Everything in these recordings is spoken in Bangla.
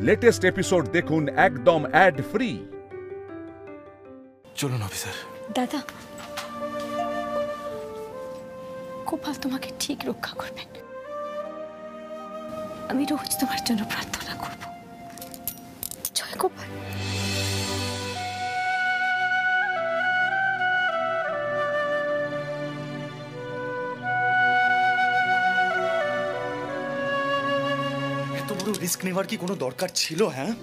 লেটেস্ট এপিসোড দেখুন একদম অ্যাড ফ্রি। চলুন অফিসার। দাদা, গোপাল তোমাকে ঠিক রক্ষা করবেন। আমি রোজ তোমার জন্য প্রার্থনা করব। জয় গোপাল। এত বড় রিস্ক নেওয়ার কি কোনো দরকার ছিল? হ্যাঁ,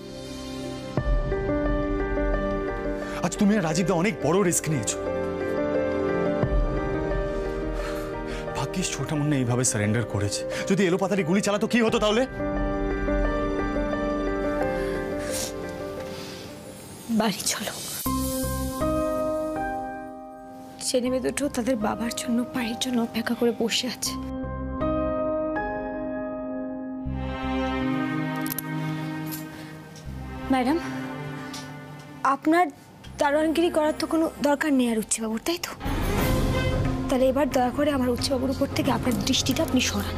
আজ তুমি আর রাজীব দা অনেক বড় রিস্ক নিয়েছো। ভাগ্যিস ছোটা মুন্না এইভাবে সারেন্ডার করেছে। যদি এলোপাতাড়ি গুলি চালাতো কি হতো তাহলে? বাড়ি চলো। ছেলে মেয়ে দুটো তাদের বাবার জন্য, পায়ের জন্য অপেক্ষা করে বসে আছে। ম্যাডাম, আপনার দারোয়ানগিরি করার তো কোনো দরকার নেই আর উচ্চবাবুর, তাই তো? তাহলে এবার দয়া করে আমার উচ্চবাবুর উপর থেকে আপনার দৃষ্টিটা আপনি সরান।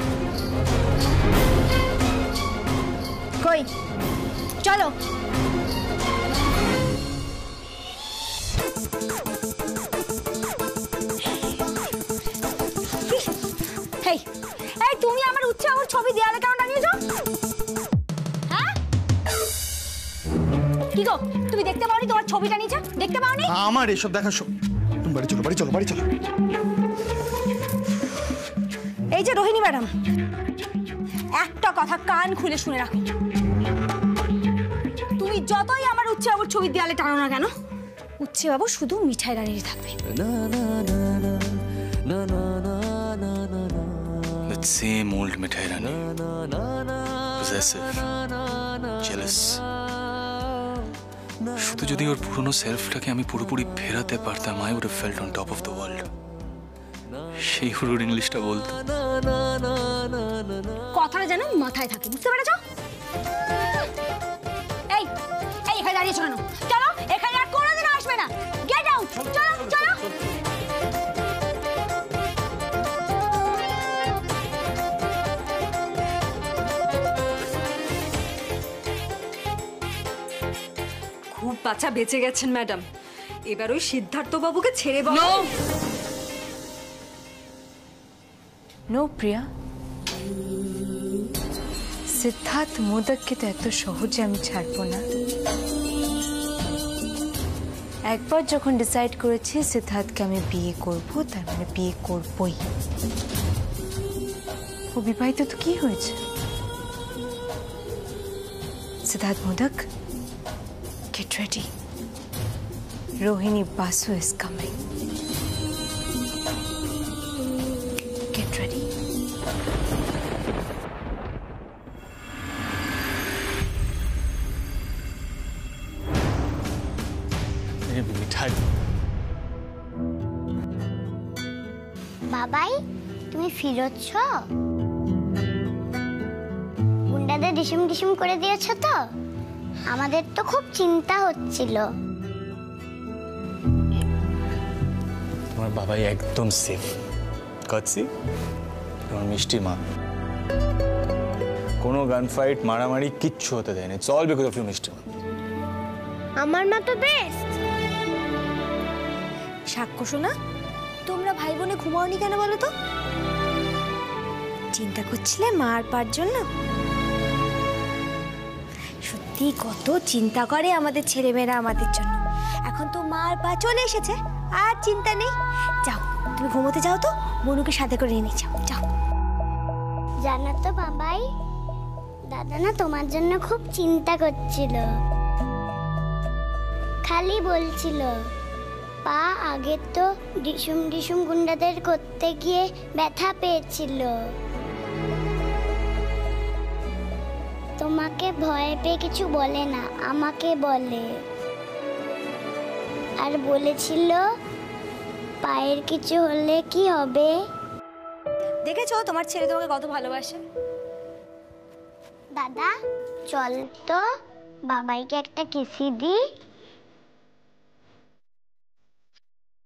কই চলো। এই তুমি আমার উচ্চবাবুর ছবি দেয়ালে কেন টানিয়েছো? হ্যাঁ, কি গো, তুমি দেখতে পাওনি তোমার ছবিটা নিচে? দেখতে পাওনি? আমার এসব দেখা তুমি বাড়ি চলো, বাড়ি চলো, বাড়ি চলো। এই যে রোহিণী ম্যাডাম, একটা কথা কান খুলে শুনে রাখো। তুমি যতই আমার উচ্চবাবুর ছবি দেয়ালে টানো না কেন, উচ্চবাবু শুধু মিঠাই রানীরই থাকবে। That same old Mithai Rani, possessive, jealous. শুধু যদি ওর পুরনো সেলফটাকে আমি পুরোপুরি ফেরাতে পারতাম, I would have felt on top of the world. সেই হুড়ুর ইংলিশটা বলতো। কথাটা যেন মাথায় থাকে, বুঝতে পেরেছো? এই এই এখানে দাঁড়িয়েছো কেন? চলো, এখানে আর কোনোদিন আসবে না। Get out. চলো চলো। খুব বাচ্চা বেঁচে গেছেন ম্যাডাম। এবার ওই সিদ্ধার্থ বাবুকে ছেড়ে বলো। নো প্রিয়া, সিদ্ধার্থ মোদককে তো এত সহজে আমি ছাড়বো না। একবার যখন ডিসাইড করেছি সিদ্ধার্থকে আমি বিয়ে করব, তার মানে বিয়ে করবই। ও বিবাহিত তো কি হয়েছে? Siddharth modak, get ready. Rohini Basu is coming. Get ready. মিঠাই। বাবাই, তুমি ফিরোচ্ছ? গুন্ডাদের ডিসুম ডিসুম করে দিয়েছ তো? আমাদের তো খুব চিন্তা হচ্ছিল। তোমার বাবাই একদম সেফ। কাটছি তোমার মিষ্টি মা কোনো গান ফাইট, মারামারি কিচ্ছু হতে দেয়নি। It's all because of you মিষ্টি মা। আমার মা তো বেস্ট। সাক্ষ্য শোনা, তোমরা ভাই বোনে ঘুমাওনি কেন বলো তো? চিন্তা করছিলে মা আর পার জন্য? সত্যি কত চিন্তা করে আমাদের ছেলেমেয়েরা আমাদের জন্য। এখন তো মা আর পা চলে এসেছে, আর চিন্তা নেই। যাও, তুমি ঘুমোতে যাও তো, মনুকে সাথে করে নিয়ে যাও। যাও। জানো তো বাবাই, দাদা না তোমার জন্য খুব চিন্তা করছিল। খালি বলছিল পা আগে তো ডিসুম ডিসুম গুন্ডাদের করতে গিয়ে ব্যথা পেয়েছিল। তোমাকে ভয় পেয়ে কিছু বলে না, আমাকে বলে। আর বলেছিল পায়ের কিছু হলে কি হবে। দেখেছো তোমার ছেলে তোমাকে কত ভালোবাসে। দাদা চল তো বাবাইকে একটা কিসি দি।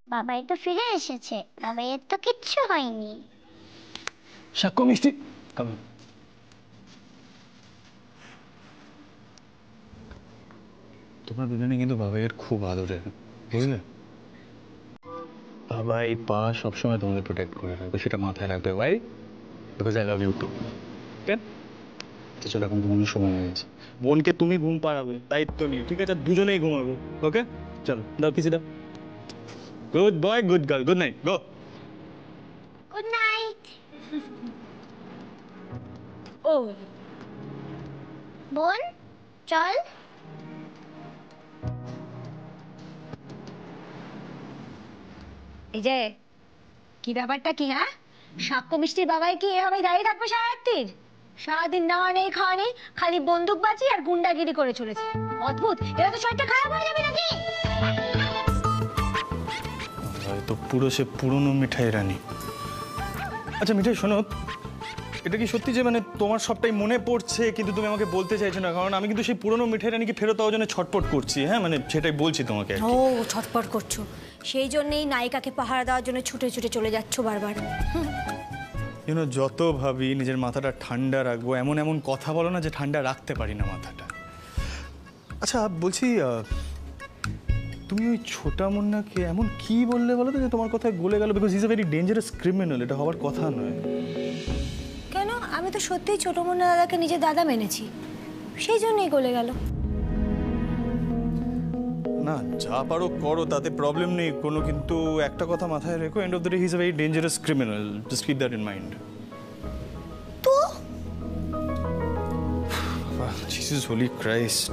বাবাই তো ফিরে এসেছে, বাবাইয়ের তো কিচ্ছু হয়নি। সাক্ষ্য মিষ্টি, তোমরা দুজনে কিন্তু বাবাইয়ের খুব আদরের, বুঝলে? বাবা এই পা সবসময় তোমাদের প্রোটেক্ট করে রাখবে, সেটা মাথায় রাখবে। Why? Because I love you too. কেন? তো চলো, এখন ঘুমানোর সময় হয়ে গেছে। বোনকে তুমি ঘুম পাড়াবে, দায়িত্ব নিয়ে, ঠিক আছে? দুজনেই ঘুমাবো, ওকে? চলো, দাও পিসি দাও। Good boy, good girl, good night, go. Good night. ও বোন চল। এই যে কি ব্যাপারটা কি? হ্যাঁ, সাক্ষ্য মিষ্টির বাবাই কি এভাবে দাঁড়িয়ে থাকবে সারারাত্রির? সারাদিন না নেই খাওয়া নেই, খালি বন্দুকবাজি আর গুন্ডাগিরি করে চলেছে। অদ্ভুত, এরা তো শরীরটা খারাপ হয়ে যাবে নাকি? তো পুরো সে পুরনো মিঠাই রানী। আচ্ছা মিঠাই শোনো, এটা কি সত্যি যে মানে তোমার সবটাই মনে পড়ছে কিন্তু তুমি আমাকে বলতে চাইছো না? কারণ আমি কিন্তু সেই পুরনো মিঠাই রানীকে ফেরত পাওয়ার জন্য ছটপট করছি। হ্যাঁ মানে সেটাই বলছি তোমাকে। ও ছটপট করছো, সেই জন্যই নায়িকাকে পাহারা দেওয়ার জন্য ছুটে ছুটে চলে যাচ্ছ বারবার। ইউনো, যত ভাবি নিজের মাথাটা ঠান্ডা রাখবো, এমন এমন কথা বলো না যে ঠান্ডা রাখতে পারি না মাথাটা। আচ্ছা বলছি, তুমি ওই ছোটা মুন্নাকে এমন কি বললে বলো তো যে তোমার কথায় গলে গেল? Because is a very dangerous criminal, এটা হওয়ার কথা নয়। কেন? আমি তো সত্যিই ছোট মুন্না দাদাকে নিজের দাদা মেনেছি, সেই জন্যই গলে গেল। না যা পারো করো, তাতে প্রবলেম নেই কোনো, কিন্তু একটা কথা মাথায় রেখো, end of the day he is a very dangerous criminal, just keep that in mind. তো জিসাস হোলি ক্রাইস্ট,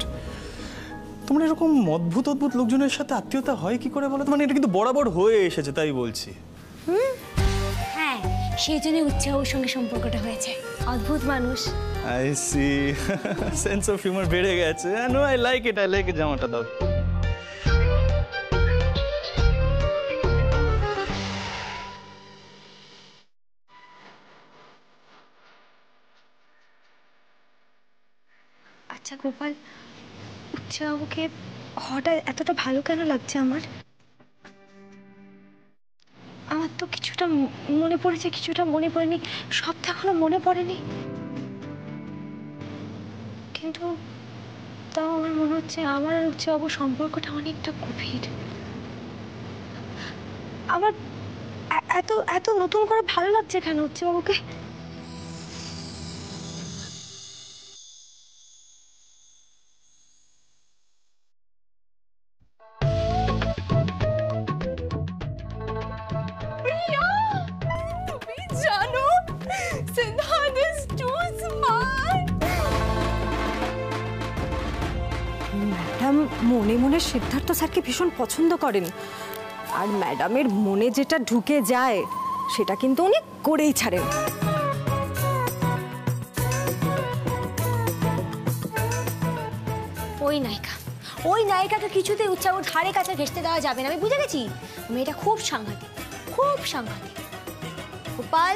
তোমরা এরকম অদ্ভুত অদ্ভুত লোকজনের সাথে আত্মীয়তা হয় কি করে বলো তো? মানে এটা কিন্তু বরাবর হয়ে এসেছে, তাই বলছি। হ্যাঁ, সেই জন্যই উৎসাহর সঙ্গে সম্পর্কটা হয়েছে। অদ্ভুত মানুষ। I see, sense of humour বেড়ে গেছে। নো আই লাইক ইট, জামাটা দাও। আচ্ছা গোপাল, উৎসাহকে হঠাৎ এতটা ভালো কেন লাগছে আমার? আমার তো কিছুটা মনে পড়েছে, কিছুটা মনে পড়েনি, সব তো এখনো মনে পড়েনি। কিন্তু তাও আমার মনে হচ্ছে আমার আর উৎসাহ সম্পর্কটা অনেকটা গভীর। আমার এত এত নতুন করে ভালো লাগছে কেন উৎসাহকে? জানো Siddharth is too smart. Madam মনে মনে সিদ্ধার্থ স্যারকে ভীষণ পছন্দ করেন, আর ম্যাডামের মনে যেটা ঢুকে যায় সেটা কিন্তু উনি করেই ছাড়েন। ওই নায়িকাকে কিছুতেই উৎসাহ ধারে কাছে ঘেঁষতে দেওয়া যাবে না, আমি বুঝে গেছি। মেয়েটা খুব সাংঘাতিক, খুব সাংঘাতিক। গোপাল,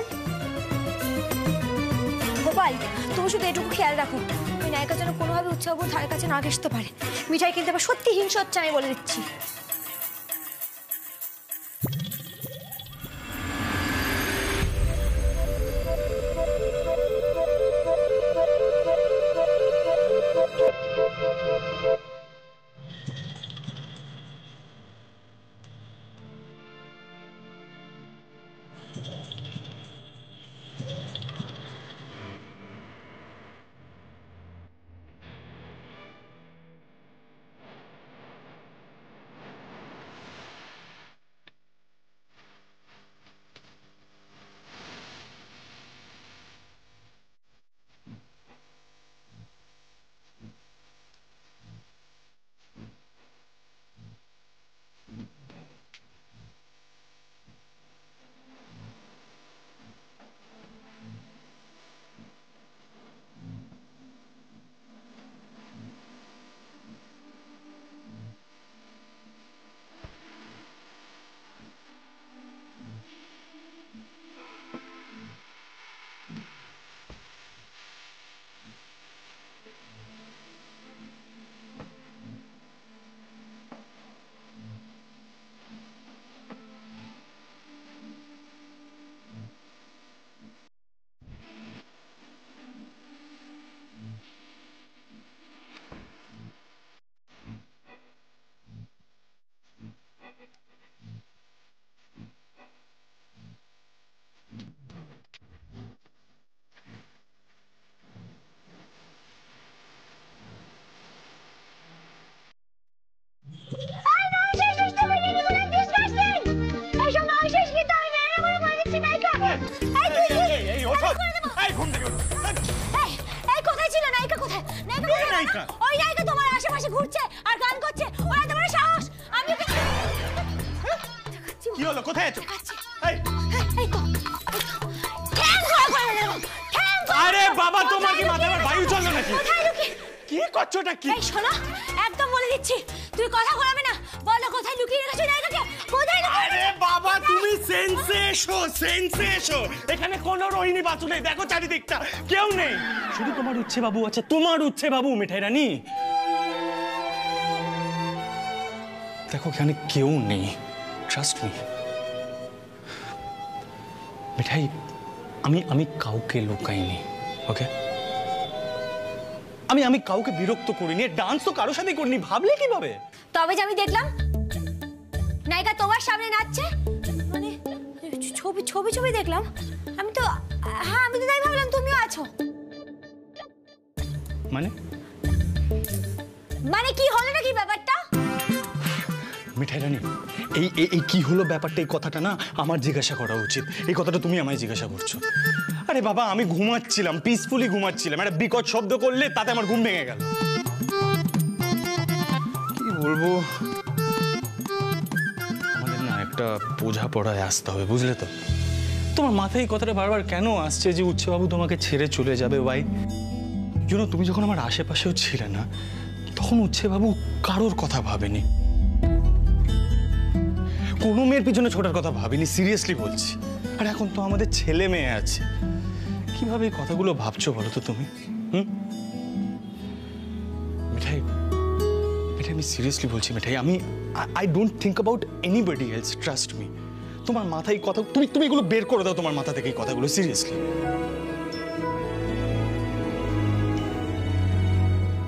গোপাল, তুমি শুধু এটুকু খেয়াল রাখো, ওই নায়িকা যেন কোনোভাবে উৎসাহ ধারে কাছে না ঘেঁষতে পারে। মিঠাই কিনতে আবার সত্যি হিংসা হচ্ছে, আমি বলে দিচ্ছি। নায়িকা? ওই নায়িকা তোমার আশেপাশে ঘুরছে আর গান করছে, ওরা তোমার সাহস। আমি ওকে কি হলো, কোথায় আছো? এই এই তো ঠ্যাং ধরে করে দেব, ঠ্যাং ধরে। আরে বাবা, তোমার কি মাথায় আবার বায়ু চললো নাকি? কোথায় লুকিয়ে? কি করছো এটা কি? এই শোনো, একদম বলে দিচ্ছি, তুই কথা বলাবি না। বলো কোথায় লুকিয়ে রেখেছো নায়িকাকে? কোথায় লুকিয়ে? আরে বাবা, তুমি সেন্সে এসো, সেন্সে এসো। এখানে কোনো রোহিণী বাসু নেই, দেখো চারিদিকটা কেউ নেই, শুধু তোমার উচ্ছে বাবু আছে, তোমার উচ্ছে বাবু। মিঠাই রানী, দেখো এখানে কেউ নেই, ট্রাস্ট মি। মিঠাই, আমি কাউকে লোকাইনি, ওকে? আমি কাউকে বিরক্ত করিনি, ডান্স তো কারোর সাথে করিনি, ভাবলে কিভাবে? তবে যে আমি দেখলাম নায়িকা তোমার সামনে নাচছে, মানে ছবি ছবি ছবি দেখলাম আমি তো। হ্যাঁ, আমি তো তাই ভাবলাম তুমিও আছো। মানে মানে কি হলো নাকি ব্যাপারটা? মিঠাই রানী, এই কি হলো ব্যাপারটা, এই কথাটা না আমার জিজ্ঞাসা করা উচিত। এই কথাটা তুমি আমায় জিজ্ঞাসা করছো? আরে বাবা, আমি ঘুমাচ্ছিলাম, পিসফুলি ঘুমাচ্ছিলাম, একটা বিকট শব্দ করলে তাতে আমার ঘুম ভেঙে গেল। কি বলবো, আমাদের না একটা বোঝাপড়ায় আসতে হবে, বুঝলে তো? তোমার মাথায় এই কথাটা বারবার কেন আসছে যে উচ্চবাবু তোমাকে ছেড়ে চলে যাবে? ভাই, তুমি যখন আমার আশেপাশেও ছিলে না, তখন উচ্চবাবু কারোর কথা ভাবেনি, কোনো মেয়ের পিছনে ছোটার কথা ভাবিনি, সিরিয়াসলি বলছি। আর এখন তো আমাদের ছেলে মেয়ে আছে, কিভাবে এই কথাগুলো ভাবছো বলো তো তুমি? মিঠাই, মিঠাই, আমি সিরিয়াসলি বলছি Mithai, I don't think about anybody else, trust me. তোমার মাথায় কথা, তুমি এগুলো বের করে দাও তোমার মাথা থেকে, এই কথাগুলো, সিরিয়াসলি।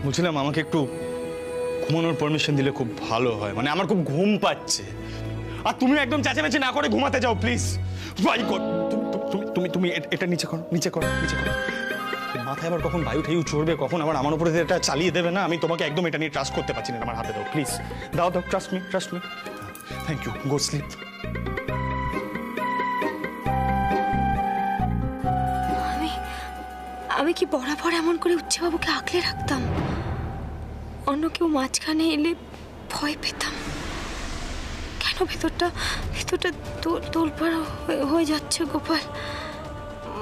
বলছিলাম আমাকে একটু ঘুমানোর পারমিশন দিলে খুব ভালো হয়, মানে আমার খুব ঘুম পাচ্ছে। আর তুমি একদম চেঁচামেচি না করে ঘুমাতে যাও প্লিজ। ভাই গড, তুমি এটা নিচে করো, নিচে করো, নিচে করো। মাথায় আবার কখন বায়ু ঠায়ু চড়বে, কখন আবার আমার উপরে এটা চালিয়ে দেবে না, আমি তোমাকে একদম এটা নিয়ে ট্রাস্ট করতে পারছি না। আমার হাতে দাও প্লিজ, দাও দাও, trust me, trust me. Thank you, go sleep. আমি কি বরাবর এমন করে উচ্চবাবুকে আগলে রাখতাম? অন্য কেউ মাঝখানে এলে ভয় পেতাম। কেন ভেতরটা তোলপাড় হয়ে যাচ্ছে গোপাল?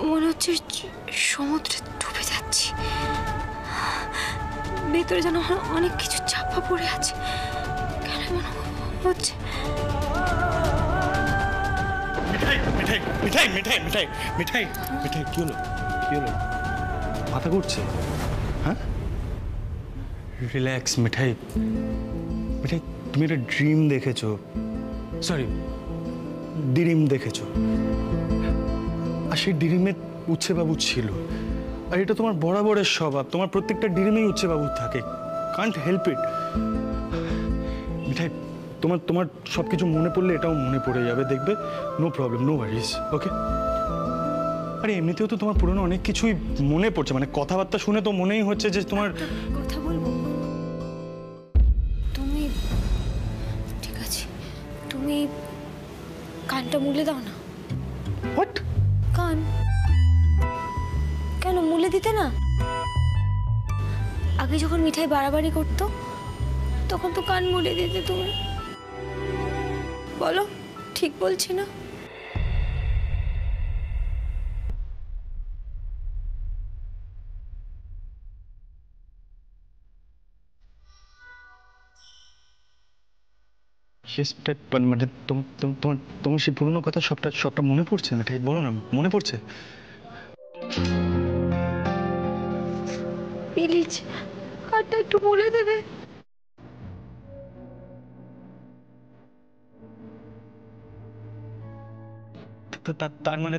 মনে হচ্ছে সমুদ্রে ডুবে যাচ্ছি, ভেতরে যেন অনেক কিছু চাপা পড়ে আছে। কেন মনে হচ্ছে? মিঠাই, মিঠাই, মিঠাই, মিঠাই, মিঠাই, মিঠাই, মিঠাই, কি হলো, কি হলো? মাথা ঘুরছে? হ্যাঁ, রিল্যাক্স মিঠাই। মিঠাই, তুমি একটা ড্রিম দেখেছো, সরি ডিরিম দেখেছো, আর সেই ডিরিমে উচ্ছেবাবু ছিল। আর এটা তোমার বরাবরের স্বভাব, তোমার প্রত্যেকটা ডিরিমেই উচ্ছেবাবু থাকে, কান্ট হেল্প ইট। মিঠাই, তোমার সবকিছু মনে পড়লে এটাও মনে পড়ে যাবে, দেখবে, নো প্রবলেম, নো ওয়ারিজ, ওকে? আরে এমনিতেও তো তোমার পুরনো অনেক কিছুই মনে পড়ছে, মানে কথাবার্তা শুনে তো মনেই হচ্ছে যে তোমার। কথা বলবো? তুমি ঠিক আছে, তুমি কানটা মুলে দাও না। হোয়াট? কান কেন মুলে দিতে না? আগে যখন মিঠাই বাড়াবাড়ি করতো তখন তো কান মুলে দিতে তুমি। বলো, ঠিক বলছি না? মানে তোমার সেই পুরনো কথা সবটা মনে পড়ছে না? ঠিক বলো না, মনে পড়ছে? প্লিজ কানটা একটু মুলে দেবে।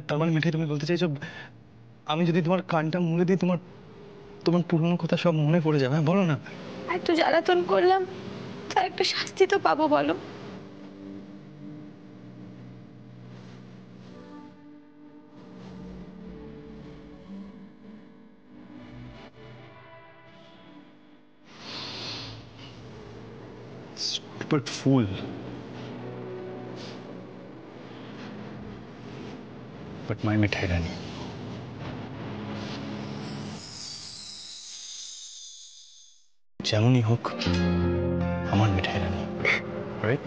তার মানে মিঠাই, তুমি বলতে চাইছো আমি যদি তোমার কানটা মুলে দিই, তোমার পুরনো কথা সব মনে পড়ে যাবে? বলো না। এত জ্বালাতন করলাম, তার একটা শাস্তি তো পাবো, বলো? Stupid fool. But my Mithai Rani. যেমনই হোক আমার মিঠাই রানী, রাইট?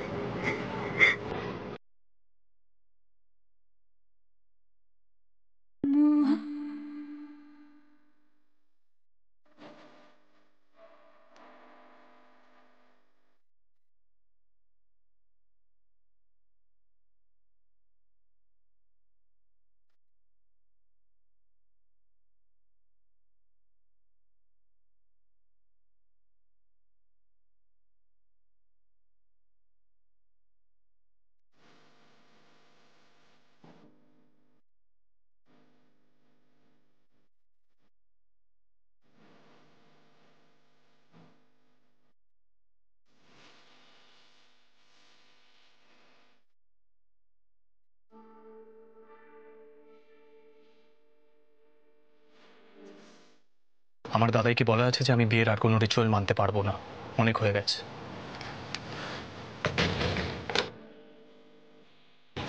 আমার দাদাইকে বলা আছে যে আমি বিয়ের আর কোনো রিচুয়াল মানতে পারবো না, অনেক হয়ে গেছে।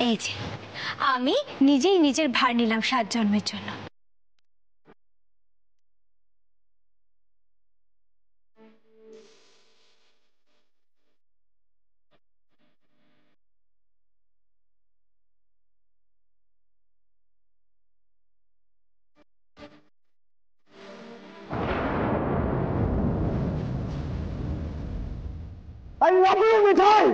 এই যে আমি নিজেই নিজের ভার নিলাম 7 জন্মের জন্য। I love you, মিঠাই।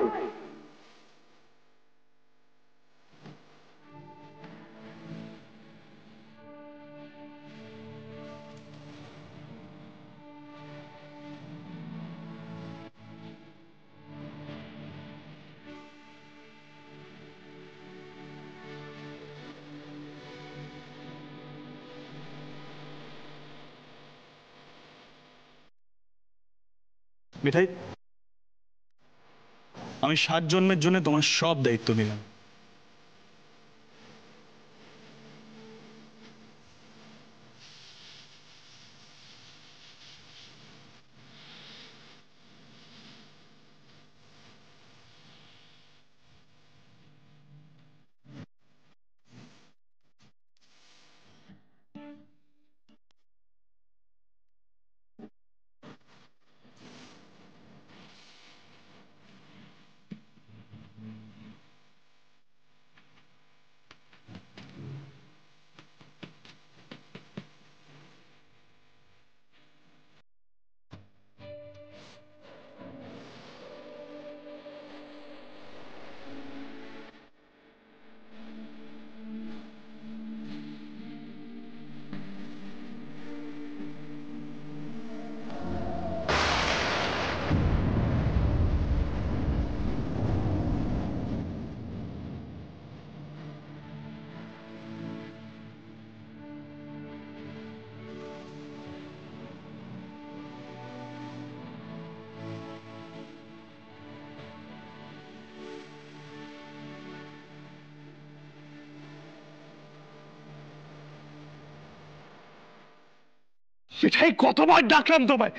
মিঠাই, আমি 7 জন্মের জন্য তোমার সব দায়িত্ব নিলাম। মিঠাই, কতবার ডাকলাম তোমায়,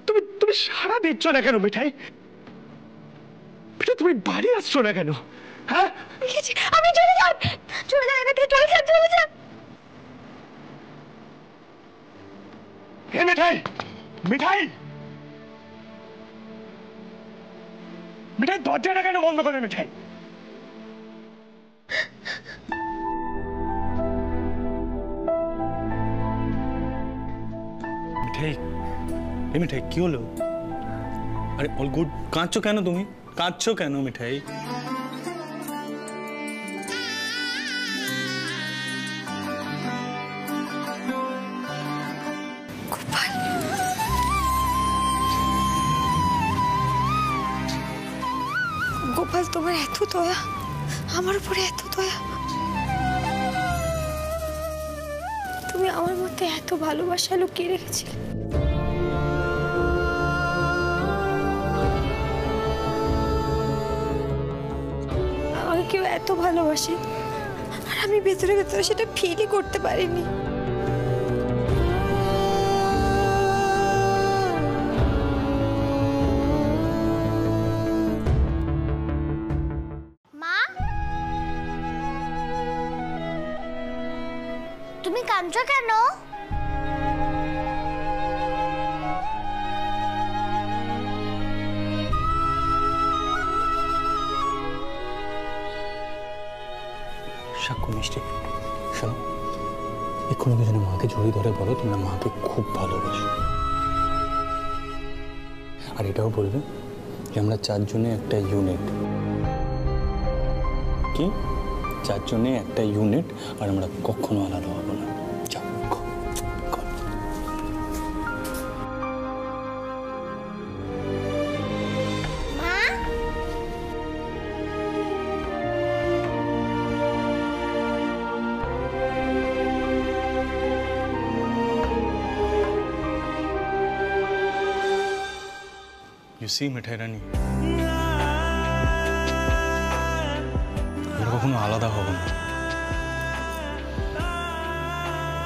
তুমি তুমি সাড়া দিচ্ছ না কেন? মিঠাই, তুমি বাড়ি আসছো না কেন? হ্যাঁ, আমি চলে যাব, চলে যাব, এখান থেকে চলে যাব, চলে যাব। মিঠাই, মিঠাই, মিঠাই, দরজাটা কেন বন্ধ করে? মিঠাই, মিঠাই, মিঠাই, কি হলো? আরে অল গুড, কাঁদছো কেন তুমি? কাঁদছো কেন মিঠাই? গোপাল, তোমার এত দয়া, আমার উপরে এত দয়া, তুমি আমার মধ্যে এত ভালোবাসা লুকিয়ে রেখেছিলে। আমাকে কেউ এত ভালোবাসে আর আমি ভেতরে ভেতরে সেটা ফিলই করতে পারিনি। তুমি কাঁদছো কেন? সাক্ষ্য মিষ্টি, শোনো, এক্ষুনি দুজনে মাকে জড়িয়ে ধরে বলো তোমরা মাকে খুব ভালোবাসো, আর এটাও বলবে যে আমরা চারজনে একটা ইউনিট। কি? চারজনে একটা ইউনিট, আর আমরা কখনো আলাদা হবো না। You see, মিঠাই রানী, আমরা কখনো আলাদা হব না,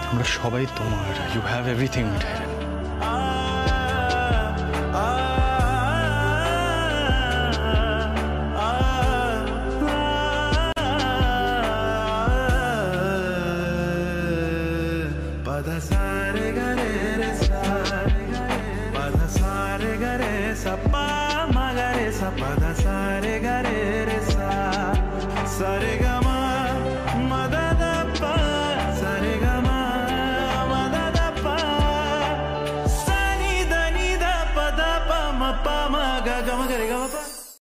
আমরা সবাই তোমার। ইউ হ্যাভ এভরিথিং মিঠাই রানী। Pada sare gare re sa sare ga ma mada da pa sare ga ma mada da pa sa ni da pa da pa ma ga ga ma gare ga ma pa